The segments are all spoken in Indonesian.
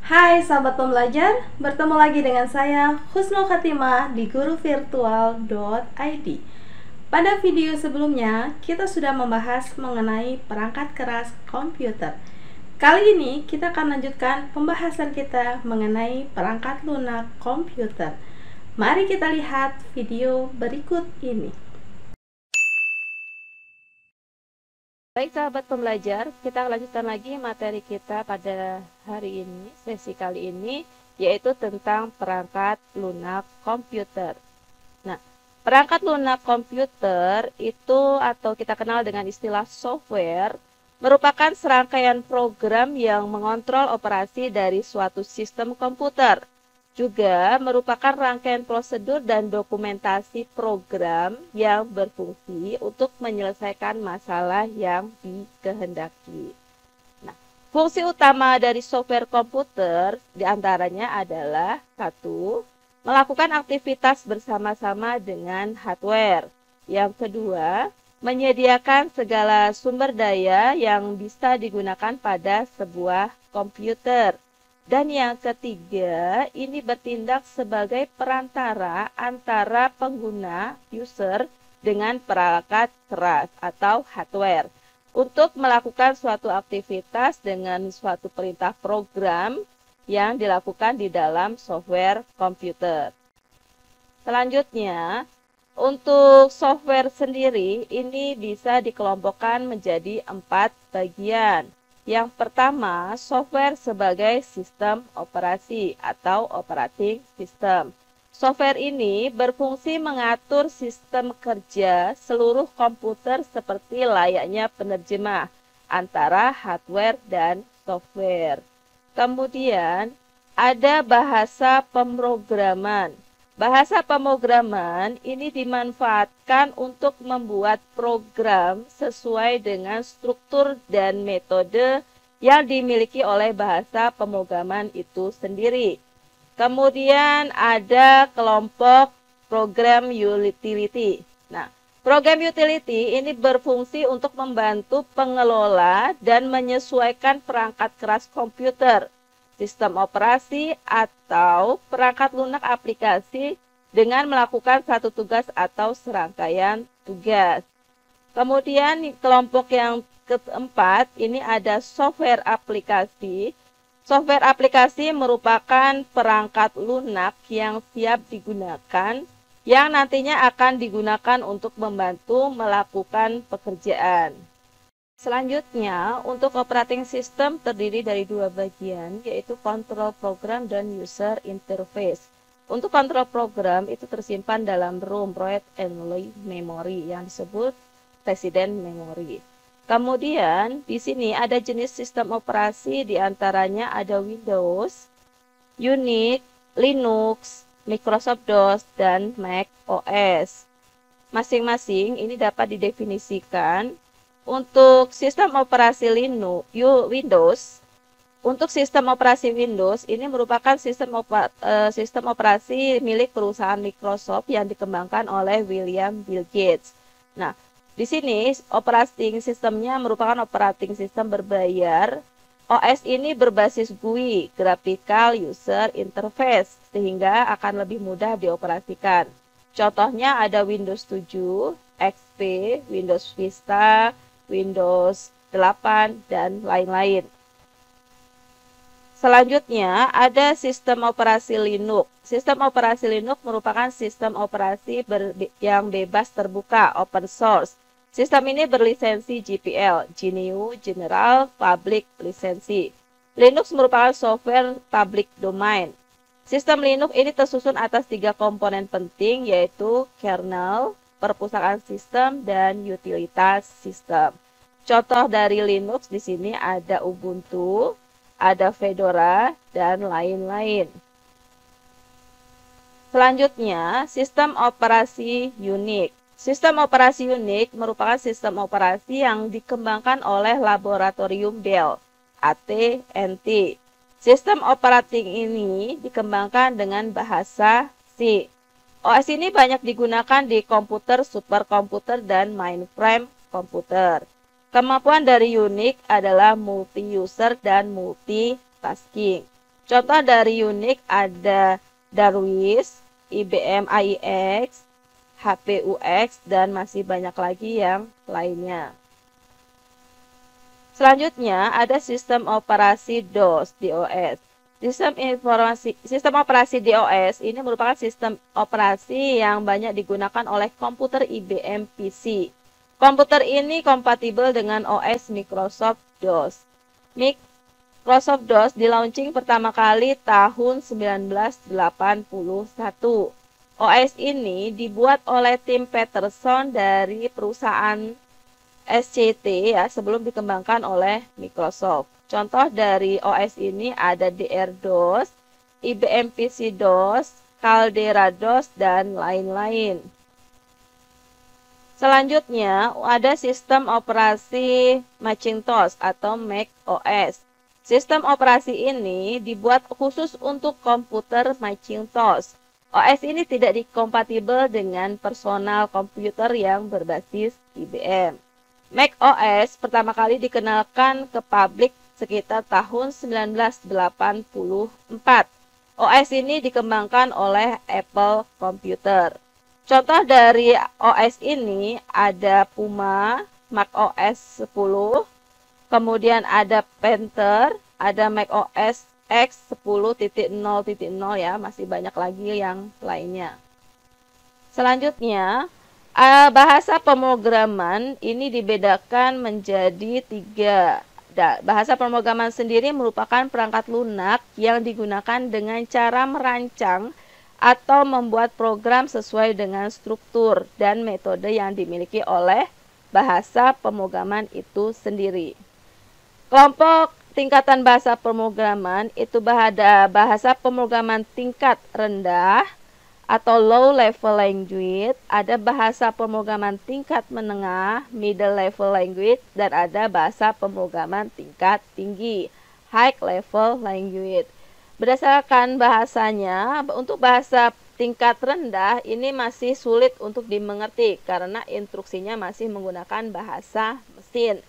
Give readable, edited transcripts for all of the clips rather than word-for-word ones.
Hai sahabat pembelajar, bertemu lagi dengan saya Husnul Khatimah di guruvirtual.id. Pada video sebelumnya, kita sudah membahas mengenai perangkat keras komputer. Kali ini kita akan lanjutkan pembahasan kita mengenai perangkat lunak komputer. Mari kita lihat video berikut ini. Baik sahabat pembelajar, kita lanjutkan lagi materi kita pada hari ini, sesi kali ini, yaitu tentang perangkat lunak komputer. Nah, perangkat lunak komputer itu atau kita kenal dengan istilah software, merupakan serangkaian program yang mengontrol operasi dari suatu sistem komputer. Juga merupakan rangkaian prosedur dan dokumentasi program yang berfungsi untuk menyelesaikan masalah yang dikehendaki. Nah, fungsi utama dari software komputer diantaranya adalah 1. Melakukan aktivitas bersama-sama dengan hardware. Yang kedua, menyediakan segala sumber daya yang bisa digunakan pada sebuah komputer. Dan yang ketiga, ini bertindak sebagai perantara antara pengguna user dengan perangkat keras atau hardware untuk melakukan suatu aktivitas dengan suatu perintah program yang dilakukan di dalam software komputer. Selanjutnya, untuk software sendiri ini bisa dikelompokkan menjadi 4 bagian. Yang pertama, software sebagai sistem operasi atau operating system. Software ini berfungsi mengatur sistem kerja seluruh komputer seperti layaknya penerjemah antara hardware dan software. Kemudian, ada bahasa pemrograman. Bahasa pemrograman ini dimanfaatkan untuk membuat program sesuai dengan struktur dan metode yang dimiliki oleh bahasa pemrograman itu sendiri. Kemudian ada kelompok program utility. Nah, program utility ini berfungsi untuk membantu pengelola dan menyesuaikan perangkat keras komputer, sistem operasi atau perangkat lunak aplikasi dengan melakukan satu tugas atau serangkaian tugas. Kemudian kelompok yang keempat ini ada software aplikasi. Software aplikasi merupakan perangkat lunak yang siap digunakan yang nantinya akan digunakan untuk membantu melakukan pekerjaan. Selanjutnya, untuk operating system terdiri dari 2 bagian, yaitu control program dan user interface. Untuk control program itu tersimpan dalam ROM, read and write memory, yang disebut resident memory. Kemudian, di sini ada jenis sistem operasi, diantaranya ada Windows, Unix, Linux, Microsoft DOS, dan Mac OS. Masing-masing ini dapat didefinisikan. Untuk sistem operasi Windows, untuk sistem operasi Windows ini merupakan sistem operasi milik perusahaan Microsoft yang dikembangkan oleh William Bill Gates. Nah, di sini operating sistemnya merupakan operating sistem berbayar. OS ini berbasis GUI, Graphical User Interface, sehingga akan lebih mudah dioperasikan. Contohnya ada Windows 7, XP, Windows Vista, Windows 8, dan lain-lain. Selanjutnya, ada sistem operasi Linux. Sistem operasi Linux merupakan sistem operasi yang bebas terbuka, open source. Sistem ini berlisensi GPL, GNU General Public Lisensi. Linux merupakan software public domain. Sistem Linux ini tersusun atas 3 komponen penting, yaitu kernel, perpustakaan sistem, dan utilitas sistem. Contoh dari Linux di sini ada Ubuntu, ada Fedora, dan lain-lain. Selanjutnya, sistem operasi Unix. Sistem operasi Unix merupakan sistem operasi yang dikembangkan oleh Laboratorium Bell, AT&T. Sistem operating ini dikembangkan dengan bahasa C. OS ini banyak digunakan di komputer superkomputer dan mainframe komputer. Kemampuan dari Unix adalah multi-user dan multitasking. Contoh dari Unix ada Darwish, IBM AIX, HPUX, dan masih banyak lagi yang lainnya. Selanjutnya ada sistem operasi DOS, DOS. Sistem operasi DOS ini merupakan sistem operasi yang banyak digunakan oleh komputer IBM PC. Komputer ini kompatibel dengan OS Microsoft DOS. Microsoft DOS di-launching pertama kali tahun 1981. OS ini dibuat oleh tim Peterson dari perusahaan SCT ya, sebelum dikembangkan oleh Microsoft. Contoh dari OS ini ada DR-DOS, IBM PC-DOS, Caldera DOS, dan lain-lain. Selanjutnya ada sistem operasi Macintosh atau Mac OS. Sistem operasi ini dibuat khusus untuk komputer Macintosh. OS ini tidak dikompatibel dengan personal komputer yang berbasis IBM. Mac OS pertama kali dikenalkan ke publik sekitar tahun 1984. OS ini dikembangkan oleh Apple Computer. Contoh dari OS ini ada Puma, Mac OS 10, kemudian ada Panther, ada Mac OS X 10.0.0 ya, masih banyak lagi yang lainnya. Selanjutnya, bahasa pemrograman ini dibedakan menjadi 3. Bahasa pemrograman sendiri merupakan perangkat lunak yang digunakan dengan cara merancang atau membuat program sesuai dengan struktur dan metode yang dimiliki oleh bahasa pemrograman itu sendiri. Kelompok tingkatan bahasa pemrograman itu ada bahasa pemrograman tingkat rendah atau low level language, ada bahasa pemrograman tingkat menengah, middle level language, dan ada bahasa pemrograman tingkat tinggi, high level language. Berdasarkan bahasanya, untuk bahasa tingkat rendah ini masih sulit untuk dimengerti karena instruksinya masih menggunakan bahasa mesin.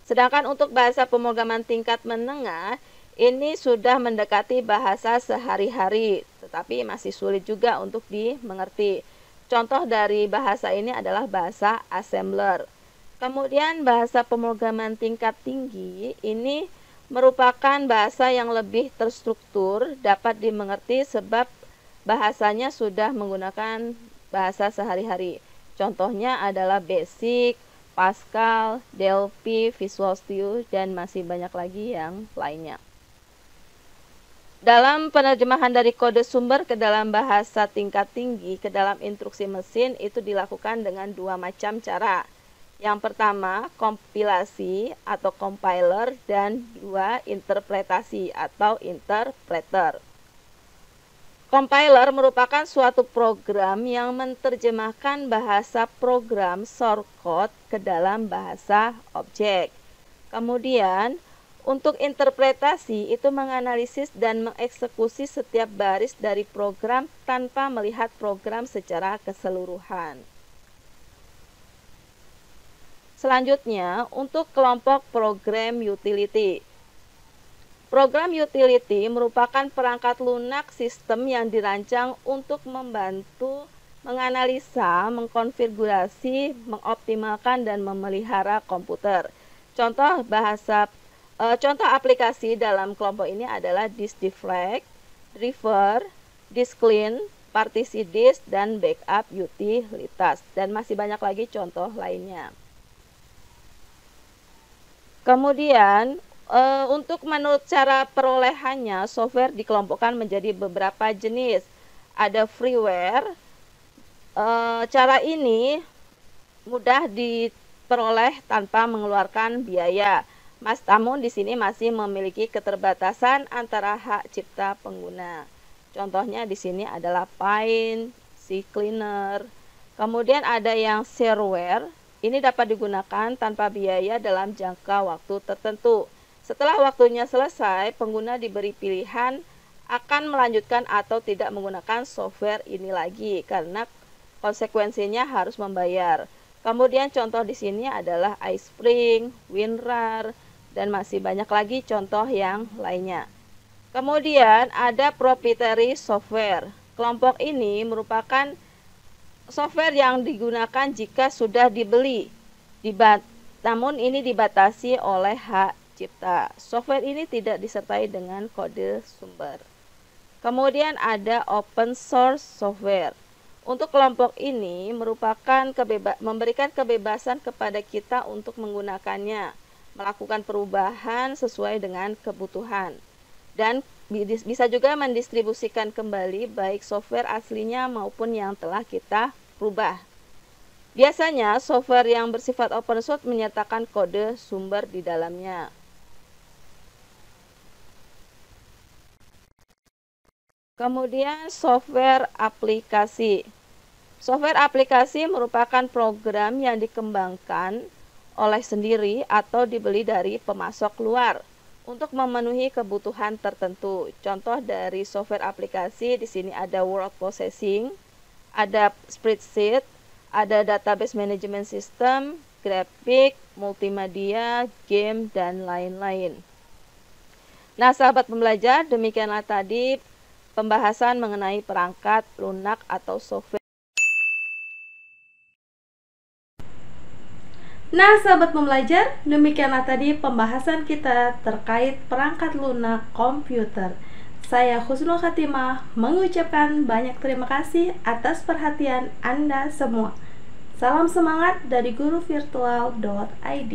Sedangkan untuk bahasa pemrograman tingkat menengah ini sudah mendekati bahasa sehari-hari, tetapi masih sulit juga untuk dimengerti. Contoh dari bahasa ini adalah bahasa assembler. Kemudian bahasa pemrograman tingkat tinggi ini merupakan bahasa yang lebih terstruktur, dapat dimengerti sebab bahasanya sudah menggunakan bahasa sehari-hari. Contohnya adalah Basic, Pascal, Delphi, Visual Studio, dan masih banyak lagi yang lainnya. Dalam penerjemahan dari kode sumber ke dalam bahasa tingkat tinggi ke dalam instruksi mesin itu dilakukan dengan 2 macam cara. Yang pertama, kompilasi atau compiler, dan 2, interpretasi atau interpreter. Compiler merupakan suatu program yang menerjemahkan bahasa program shortcode ke dalam bahasa objek. Kemudian, untuk interpretasi itu menganalisis dan mengeksekusi setiap baris dari program tanpa melihat program secara keseluruhan. Selanjutnya, untuk kelompok program utility. Program utility merupakan perangkat lunak sistem yang dirancang untuk membantu menganalisa, mengkonfigurasi, mengoptimalkan, dan memelihara komputer. Contoh aplikasi dalam kelompok ini adalah disk deflect, driver, disk clean, partisi disk, dan backup utilitas. Dan masih banyak lagi contoh lainnya. Kemudian, untuk menurut cara perolehannya, software dikelompokkan menjadi beberapa jenis. Ada freeware. Cara ini mudah diperoleh tanpa mengeluarkan biaya. Namun di sini masih memiliki keterbatasan antara hak cipta pengguna. Contohnya di sini adalah Paint, CCleaner. Kemudian ada yang shareware. Ini dapat digunakan tanpa biaya dalam jangka waktu tertentu. Setelah waktunya selesai, pengguna diberi pilihan akan melanjutkan atau tidak menggunakan software ini lagi karena konsekuensinya harus membayar. Kemudian contoh di sini adalah iSpring, WinRAR, dan masih banyak lagi contoh yang lainnya. Kemudian ada proprietary software. Kelompok ini merupakan software yang digunakan jika sudah dibeli, namun ini dibatasi oleh hak cipta. Software ini tidak disertai dengan kode sumber. Kemudian ada open source software. Untuk kelompok ini memberikan kebebasan kepada kita untuk menggunakannya, melakukan perubahan sesuai dengan kebutuhan, dan bisa juga mendistribusikan kembali baik software aslinya maupun yang telah kita rubah. Biasanya software yang bersifat open source menyertakan kode sumber di dalamnya. Kemudian software aplikasi. Software aplikasi merupakan program yang dikembangkan oleh sendiri atau dibeli dari pemasok luar untuk memenuhi kebutuhan tertentu. Contoh dari software aplikasi di sini ada word processing, ada spreadsheet, ada database management system, grafik, multimedia, game, dan lain-lain. Nah, sahabat pembelajar, demikianlah tadi pembahasan mengenai perangkat lunak atau software. Nah, sahabat pembelajar, demikianlah tadi pembahasan kita terkait perangkat lunak komputer. Saya Husnul Khatimah mengucapkan banyak terima kasih atas perhatian Anda semua. Salam semangat dari guruvirtual.id.